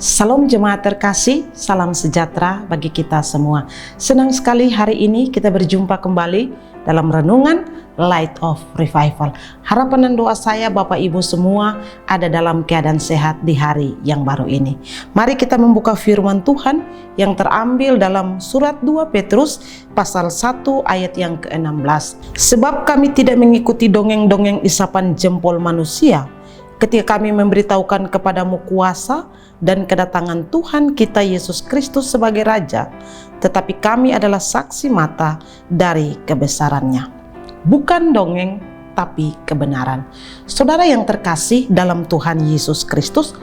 Salam jemaat terkasih, salam sejahtera bagi kita semua. Senang sekali hari ini kita berjumpa kembali dalam renungan Light of Revival. Harapan dan doa saya Bapak Ibu semua ada dalam keadaan sehat di hari yang baru ini. Mari kita membuka firman Tuhan yang terambil dalam surat 2 Petrus pasal 1 ayat yang ke-16. Sebab kami tidak mengikuti dongeng-dongeng isapan jempol manusia, ketika kami memberitahukan kepadamu kuasa dan kedatangan Tuhan kita Yesus Kristus sebagai Raja, tetapi kami adalah saksi mata dari kebesarannya. Bukan dongeng, tapi kebenaran. Saudara yang terkasih dalam Tuhan Yesus Kristus,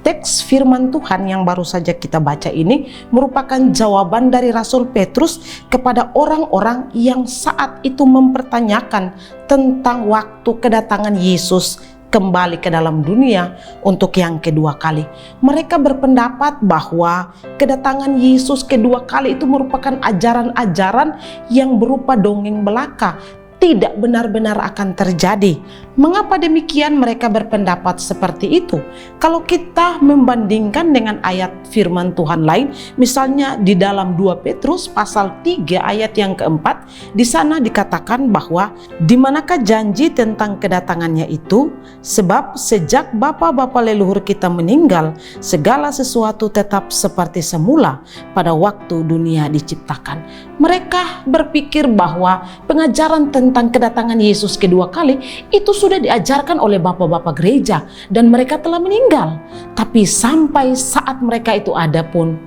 teks firman Tuhan yang baru saja kita baca ini merupakan jawaban dari Rasul Petrus kepada orang-orang yang saat itu mempertanyakan tentang waktu kedatangan Yesus kembali ke dalam dunia untuk yang kedua kali. Mereka berpendapat bahwa kedatangan Yesus kedua kali itu merupakan ajaran-ajaran yang berupa dongeng belaka, tidak benar-benar akan terjadi. Mengapa demikian mereka berpendapat seperti itu? Kalau kita membandingkan dengan ayat firman Tuhan lain, misalnya di dalam 2 Petrus pasal 3 ayat yang keempat, di sana dikatakan bahwa di manakah janji tentang kedatangannya itu? Sebab sejak bapa-bapa leluhur kita meninggal, segala sesuatu tetap seperti semula pada waktu dunia diciptakan. Mereka berpikir bahwa pengajaran tentang kedatangan Yesus kedua kali itu sudah diajarkan oleh bapak-bapak gereja dan mereka telah meninggal. Tapi sampai saat mereka itu ada pun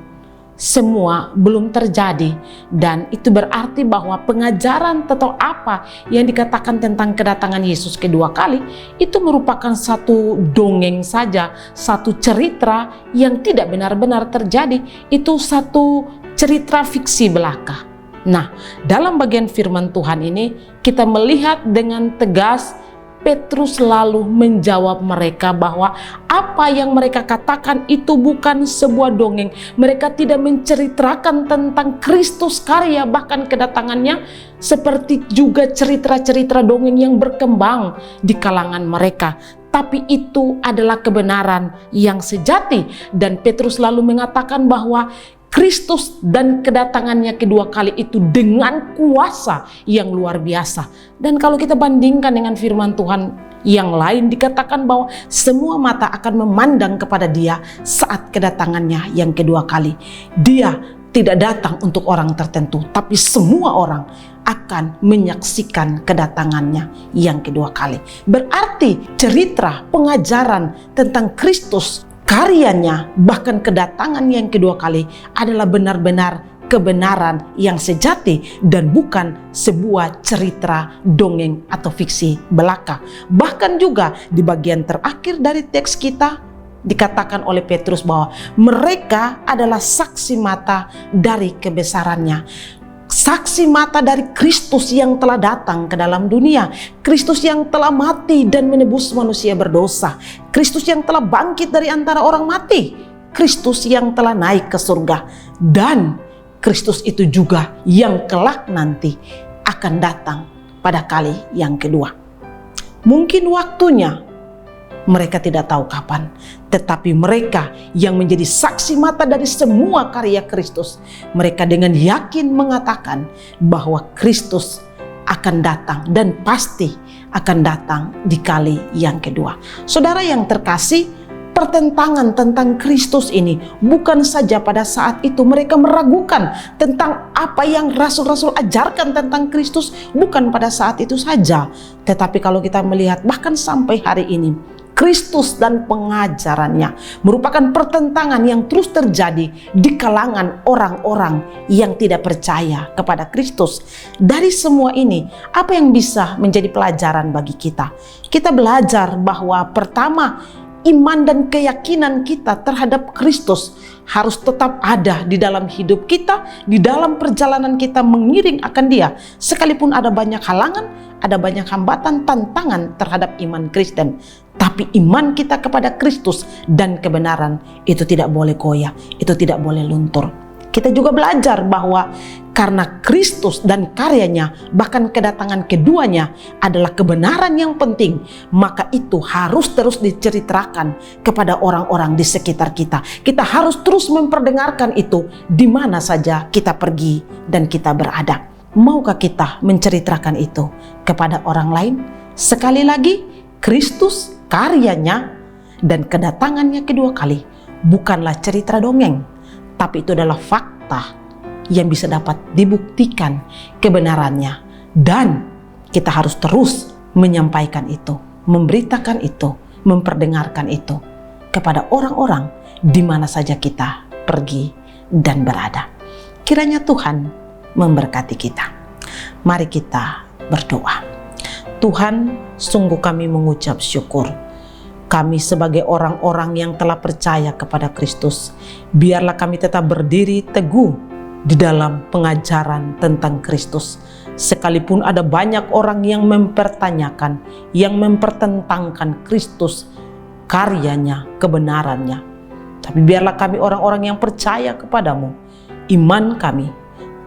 semua belum terjadi, dan itu berarti bahwa pengajaran atau apa yang dikatakan tentang kedatangan Yesus kedua kali itu merupakan satu dongeng saja, satu cerita yang tidak benar-benar terjadi. Itu satu cerita fiksi belaka. Nah, dalam bagian firman Tuhan ini kita melihat dengan tegas Petrus lalu menjawab mereka bahwa apa yang mereka katakan itu bukan sebuah dongeng. Mereka tidak menceritakan tentang Kristus karya bahkan kedatangannya, seperti juga cerita-cerita dongeng yang berkembang di kalangan mereka. Tapi itu adalah kebenaran yang sejati, dan Petrus lalu mengatakan bahwa Kristus dan kedatangannya kedua kali itu dengan kuasa yang luar biasa. Dan kalau kita bandingkan dengan firman Tuhan yang lain, dikatakan bahwa semua mata akan memandang kepada Dia saat kedatangannya yang kedua kali. Dia tidak datang untuk orang tertentu, tapi semua orang akan menyaksikan kedatangannya yang kedua kali. Berarti cerita pengajaran tentang Kristus, karyanya, bahkan kedatangan yang kedua kali adalah benar-benar kebenaran yang sejati dan bukan sebuah cerita dongeng atau fiksi belaka. Bahkan juga di bagian terakhir dari teks kita dikatakan oleh Petrus bahwa mereka adalah saksi mata dari kebesarannya. Saksi mata dari Kristus yang telah datang ke dalam dunia, Kristus yang telah mati dan menebus manusia berdosa, Kristus yang telah bangkit dari antara orang mati, Kristus yang telah naik ke surga, dan Kristus itu juga yang kelak nanti akan datang pada kali yang kedua. Mungkin waktunya mereka tidak tahu kapan, tetapi mereka yang menjadi saksi mata dari semua karya Kristus, mereka dengan yakin mengatakan bahwa Kristus akan datang dan pasti akan datang di kali yang kedua. Saudara yang terkasih, pertentangan tentang Kristus ini bukan saja pada saat itu mereka meragukan tentang apa yang rasul-rasul ajarkan tentang Kristus, bukan pada saat itu saja, tetapi kalau kita melihat bahkan sampai hari ini, Kristus dan pengajarannya merupakan pertentangan yang terus terjadi di kalangan orang-orang yang tidak percaya kepada Kristus. Dari semua ini, apa yang bisa menjadi pelajaran bagi kita? Kita belajar bahwa pertama, iman dan keyakinan kita terhadap Kristus harus tetap ada di dalam hidup kita, di dalam perjalanan kita mengiring akan Dia. Sekalipun ada banyak halangan, ada banyak hambatan, tantangan terhadap iman Kristen, tapi iman kita kepada Kristus dan kebenaran itu tidak boleh goyah, itu tidak boleh luntur. Kita juga belajar bahwa karena Kristus dan karyanya, bahkan kedatangan keduanya adalah kebenaran yang penting, maka itu harus terus diceritakan kepada orang-orang di sekitar kita. Kita harus terus memperdengarkan itu di mana saja kita pergi dan kita berada. Maukah kita menceritakan itu kepada orang lain? Sekali lagi, Kristus, karyanya, dan kedatangannya kedua kali bukanlah cerita dongeng, tapi itu adalah fakta yang bisa dapat dibuktikan kebenarannya. Dan kita harus terus menyampaikan itu, memberitakan itu, memperdengarkan itu kepada orang-orang di mana saja kita pergi dan berada. Kiranya Tuhan memberkati kita. Mari kita berdoa. Tuhan, sungguh kami mengucap syukur. Kami sebagai orang-orang yang telah percaya kepada Kristus, biarlah kami tetap berdiri teguh di dalam pengajaran tentang Kristus. Sekalipun ada banyak orang yang mempertanyakan, yang mempertentangkan Kristus, karyanya, kebenarannya. Tapi biarlah kami orang-orang yang percaya kepadamu. Iman kami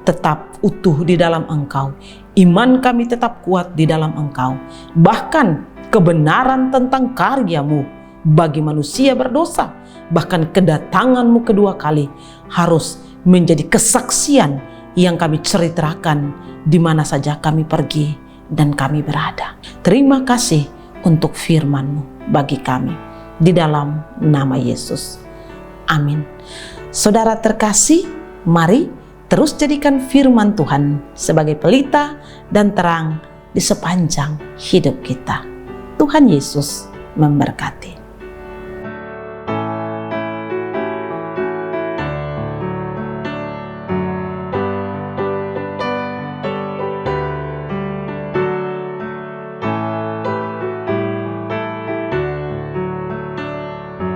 tetap utuh di dalam Engkau. Iman kami tetap kuat di dalam Engkau. Bahkan kebenaran tentang karyamu bagi manusia berdosa, bahkan kedatanganmu kedua kali harus menjadi kesaksian yang kami ceritakan di mana saja kami pergi dan kami berada. Terima kasih untuk firman-Mu bagi kami. Di dalam nama Yesus. Amin. Saudara terkasih, mari terus jadikan firman Tuhan sebagai pelita dan terang di sepanjang hidup kita. Tuhan Yesus memberkati.